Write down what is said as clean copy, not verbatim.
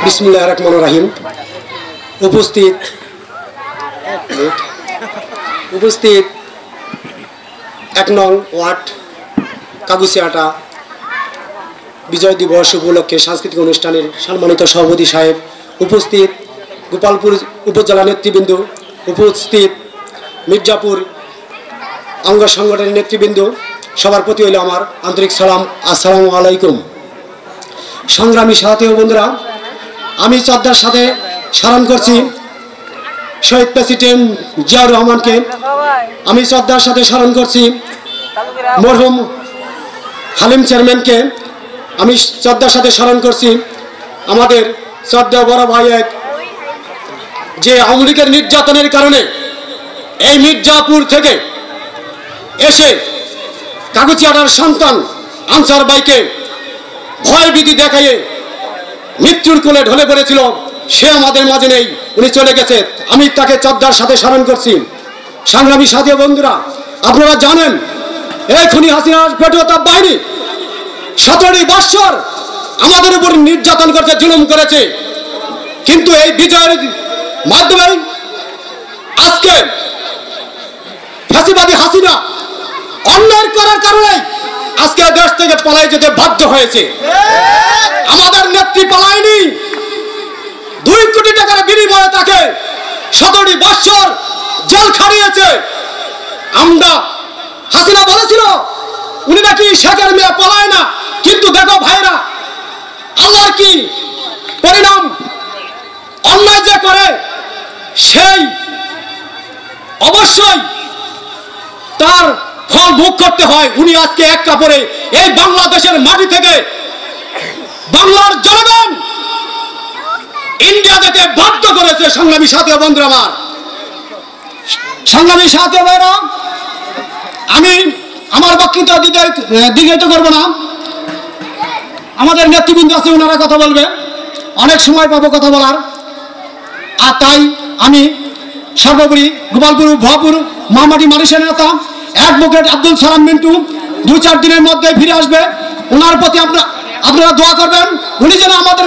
বিসমিল্লাহির রহমানির রহিম। উপস্থিত ১ নং ওয়ার্ড কাগুসিয়াটা বিজয় দিবস উপলক্ষে সাংস্কৃতিক অনুষ্ঠানের সম্মানিত সভাপতি সাহেব, উপস্থিত গোপালপুর উপজেলা নেতৃবৃন্দ, উপস্থিত মির্জাপুর অঙ্গ সংগঠনের নেতৃবৃন্দ, সবার প্রতি হইল আমার আন্তরিক সালাম, আসসালামু আলাইকুম। সংগ্রামী সাথী ও বন্ধুরা, আমি শ্রদ্ধার সাথে স্মরণ করছি শহীদ প্রেসিডেন্ট জিয়াউর রহমানকে। আমি শ্রদ্ধার সাথে স্মরণ করছি মরহুম হালিম চেয়ারম্যানকে। আমি শ্রদ্ধার সাথে স্মরণ করছি আমাদের শ্রদ্ধেয় বড় ভাই এক, যে আওয়ামী লীগের নির্যাতনের কারণে এই মির্জাপুর থেকে এসে কাগুচিয়াটার সন্তান আনসার ভাইকে ভয়ভীতি দেখাইয়ে মৃত্যুর কোলে ঢলে পড়েছিল, সে আমাদের মাঝে নেই, উনি চলে গেছে। আমি তাকে শ্রদ্ধার সাথে স্মরণ করছি। সংগ্রামী সাথী বন্ধুরা, আপনারা জানেন এই খুনি হাসিনার পেটোয়া বাহিনী 17 বৎসর আমাদের উপর নির্যাতন করেছে, জুলুম করেছে, কিন্তু এই বিজয়ের মাধ্যমে আজকে ফাঁসিবাদী হাসিনা অন্যায় করার কারণে আজকে দেশ থেকে পালাই যেতে বাধ্য হয়েছে। আমাদের নেত্রী পালায়নি, 2 কোটি টাকার বিনিময়ে তাকে 17 বৎসর জেল খাটিয়েছে। আমরা হাসিনা বলেছিল উনি নাকি শেখের মেয়ে, পালায় না, কিন্তু দেখো ভাইরা আল্লাহর কি পরিণাম। অন্যায় যে করে সেই অবশ্যই তার ফল ভোগ করতে হয়। উনি আজকে এক কাপড়ে এই বাংলাদেশের মাটি থেকে বাংলার জনগণ ইন্ডিয়া যেতে বাধ্য করেছে। সংগ্রামী সাথী বন্ধুরা আমার, সংগ্রামী সাথী ভাইরা, আমি আমার বক্তৃতা দীর্ঘায়িত করবো না। আমাদের নেতৃবৃন্দ আছে, ওনারা কথা বলবে, অনেক সময় পাবো কথা বলার। আর তাই আমি সর্বোপরি গোপালপুর ভুয়াপুর মহামাটি মানুষের নেতা অ্যাডভোকেট আব্দুল সালাম মিন্টু 2-4 দিনের মধ্যে ফিরে আসবে। ওনার প্রতি আপনারা দোয়া করবেন, উনি যেন আমাদের